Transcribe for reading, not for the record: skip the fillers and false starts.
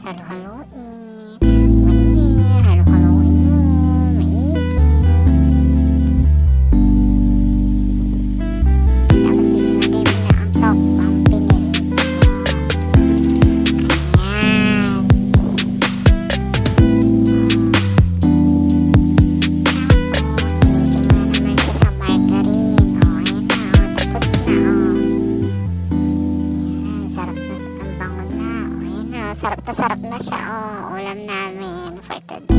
Halu-haluin. Madali, halu-haluin mo. Maigi. Tapos ilagay mo na ang top, ang pinili mo. Ayan. Sarap na sarap na siya, oh. Ulam namin for today.